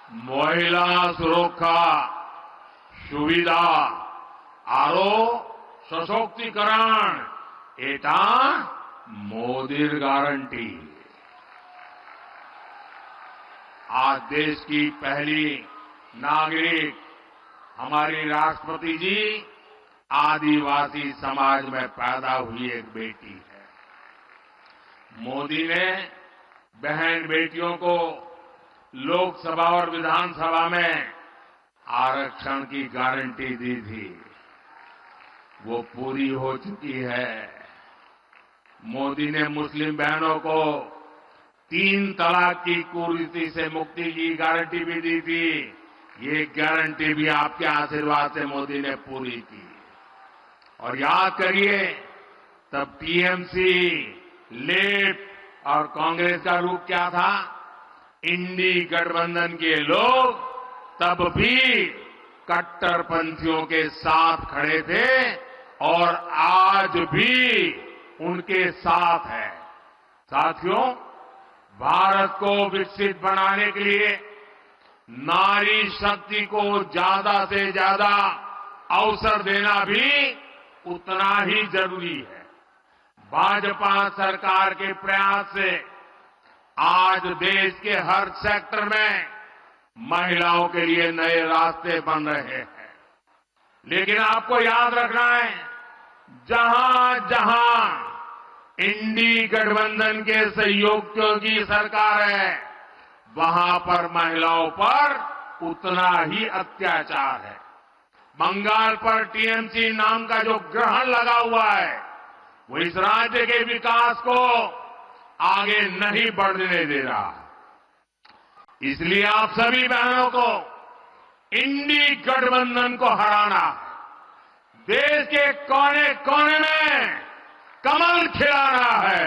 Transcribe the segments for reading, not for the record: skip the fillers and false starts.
মহিলা সুরক্ষা সুবিধা আরো সশক্তিকরণ এটা मोदी गारंटी। आज देश की पहली नागरिक हमारी राष्ट्रपति जी आदिवासी समाज में पैदा हुई एक बेटी है। मोदी ने बहन बेटियों को लोकसभा और विधानसभा में आरक्षण की गारंटी दी थी, वो पूरी हो चुकी है। मोदी ने मुस्लिम बहनों को 3 तलाक की कुरीति से मुक्ति की गारंटी भी दी थी। ये गारंटी भी आपके आशीर्वाद से मोदी ने पूरी की। और याद करिए, तब टीएमसी, लेफ्ट और कांग्रेस का रूप क्या था? इंडी गठबंधन के लोग तब भी कट्टरपंथियों के साथ खड़े थे और आज भी उनके साथ है। साथियों, भारत को विकसित बनाने के लिए नारी शक्ति को ज्यादा से ज्यादा अवसर देना भी उतना ही जरूरी है। भाजपा सरकार के प्रयास से आज देश के हर सेक्टर में महिलाओं के लिए नए रास्ते बन रहे हैं। लेकिन आपको याद रखना है, जहां जहां इंडी गठबंधन के सहयोगियों की सरकार है, वहां पर महिलाओं पर उतना ही अत्याचार है। बंगाल पर टीएमसी नाम का जो ग्रहण लगा हुआ है, वो इस राज्य के विकास को आगे नहीं बढ़ने दे रहा। इसलिए आप सभी बहनों को इंडी गठबंधन को हराना है। देश के कोने कोने में कमल खिलाना है।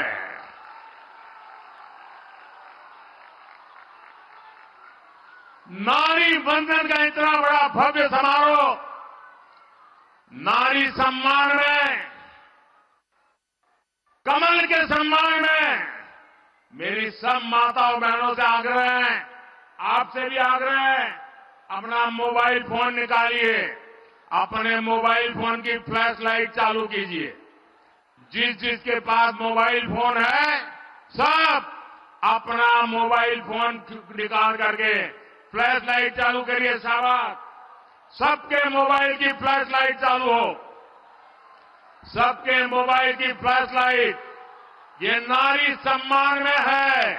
नारी बंधन का इतना बड़ा भव्य समारोह, नारी सम्मान में, कमल के सम्मान में मेरी सब माताओं बहनों से आग्रह है, आपसे भी आग्रह है, अपना मोबाइल फोन निकालिए, अपने मोबाइल फोन की फ्लैश लाइट चालू कीजिए। जिसके पास मोबाइल फोन है, सब अपना मोबाइल फोन निकाल करके फ्लैश लाइट चालू करिए। शाबाश, सबके मोबाइल की फ्लैश लाइट चालू हो, सबके मोबाइल की फ्लैश लाइट। ये नारी सम्मान में है,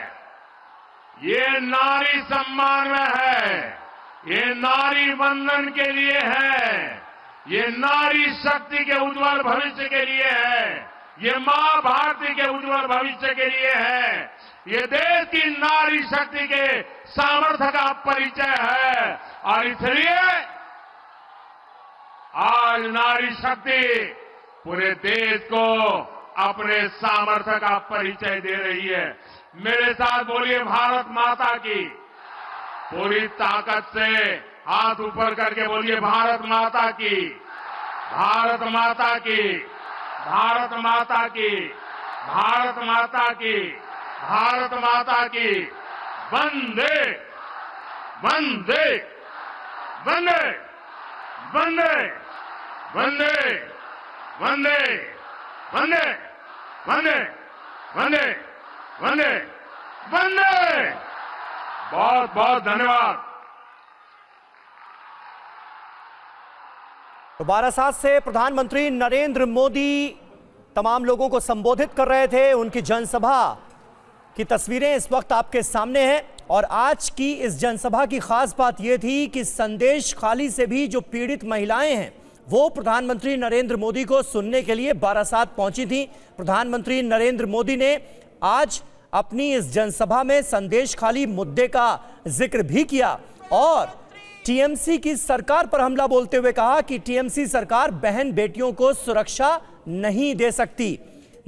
ये नारी सम्मान में है, ये नारी वंदन के लिए है, ये नारी शक्ति के उज्जवल भविष्य के लिए है, ये मां भारती के उज्जवल भविष्य के लिए है, ये देश की नारी शक्ति के सामर्थ्य का परिचय है। और इसलिए आज नारी शक्ति पूरे देश को अपने सामर्थ्य का परिचय दे रही है। मेरे साथ बोलिए, भारत माता की। पूरी ताकत से हाथ ऊपर करके बोलिए, भारत माता की, भारत माता की, भारत माता की, भारत माता की, भारत माता की। वंदे वंदे वंदे वंदे वंदे वंदे वंदे वंदे वंदे वंदे वंदे। बहुत बहुत धन्यवाद। तो बारासात से प्रधानमंत्री नरेंद्र मोदी तमाम लोगों को संबोधित कर रहे थे। उनकी जनसभा की तस्वीरें इस वक्त आपके सामने हैं। और आज की इस जनसभा की खास बात यह थी कि संदेश खाली से भी जो पीड़ित महिलाएं हैं, वो प्रधानमंत्री नरेंद्र मोदी को सुनने के लिए बारासात पहुंची थी। प्रधानमंत्री नरेंद्र मोदी ने आज अपनी इस जनसभा में संदेश खाली मुद्दे का जिक्र भी किया और टीएमसी की सरकार पर हमला बोलते हुए कहा कि टीएमसी सरकार बहन बेटियों को सुरक्षा नहीं दे सकती।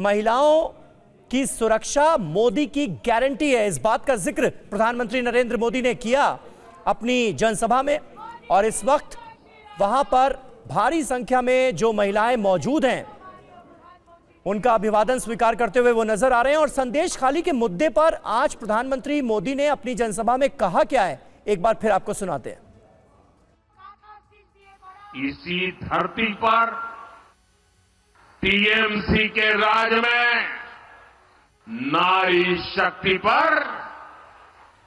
महिलाओं की सुरक्षा मोदी की गारंटी है। इस बात का जिक्र प्रधानमंत्री नरेंद्र मोदी ने किया अपनी जनसभा में। और इस वक्त वहां पर भारी संख्या में जो महिलाएं मौजूद हैं, उनका अभिवादन स्वीकार करते हुए वो नजर आ रहे हैं। और संदेश खाली के मुद्दे पर आज प्रधानमंत्री मोदी ने अपनी जनसभा में कहा क्या है, एक बार फिर आपको सुनाते हैं। इसी धरती पर टीएमसी के राज में नारी शक्ति पर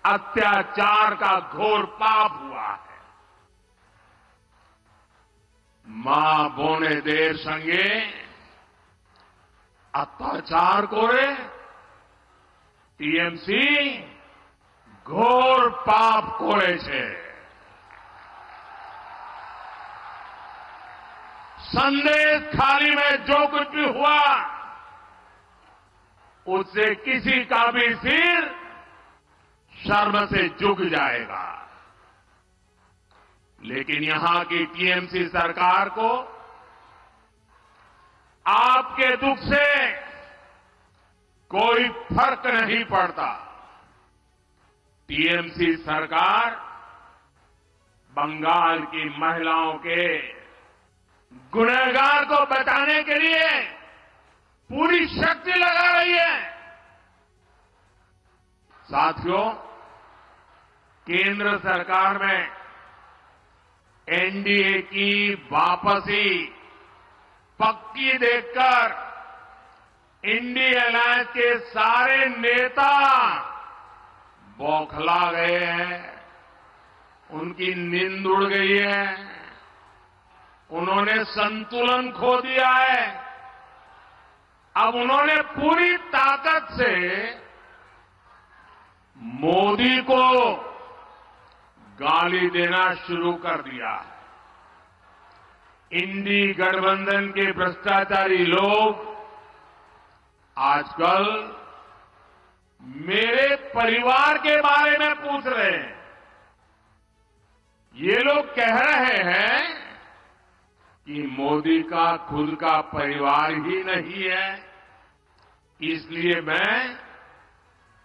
अत्याचार का घोर पाप हुआ है। मां बोने देर संगे अत्याचार करे टीएमसी घोर पाप करे छे। संदेश खाली में जो कुछ भी हुआ उससे किसी का भी सिर शर्म से झुक जाएगा। लेकिन यहां की टीएमसी सरकार को आपके दुख से कोई फर्क नहीं पड़ता। टीएमसी सरकार बंगाल की महिलाओं के गुनहगार को बचाने के लिए पूरी शक्ति लगा रही है। साथियों, केंद्र सरकार में एनडीए की वापसी पक्की देखकर इंडिया अलायंस के सारे नेता बौखला गए हैं। उनकी नींद उड़ गई है। उन्होंने संतुलन खो दिया है। अब उन्होंने पूरी ताकत से मोदी को गाली देना शुरू कर दिया है। इंडी गठबंधन के भ्रष्टाचारी लोग आजकल मेरे परिवार के बारे में पूछ रहे हैं। ये लोग कह रहे हैं कि मोदी का खुद का परिवार ही नहीं है, इसलिए मैं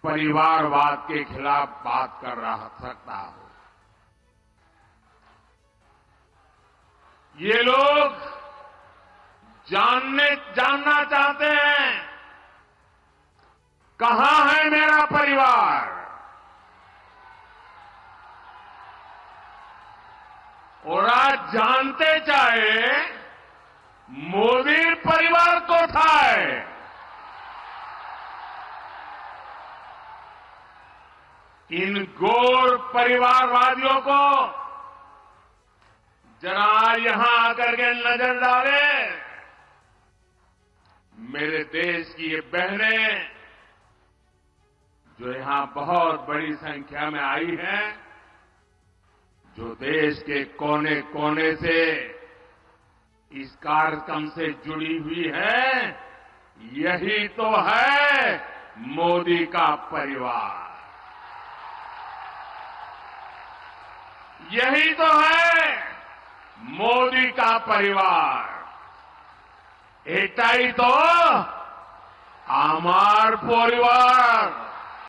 परिवारवाद के खिलाफ बात कर सकता हूं। ये लोग जानना चाहते हैं कहां है मेरा परिवार, और आज जानते चाहे मोदी परिवार को था है। इन घोर परिवारवादियों को जरा यहां आकर के नजर डाले। मेरे देश की ये बहनें जो यहां बहुत बड़ी संख्या में आई हैं, जो देश के कोने कोने से इस कार्यक्रम से जुड़ी हुई है, यही तो है मोदी का परिवार। यही तो है मोदी का परिवार। एटाई तो आमार परिवार।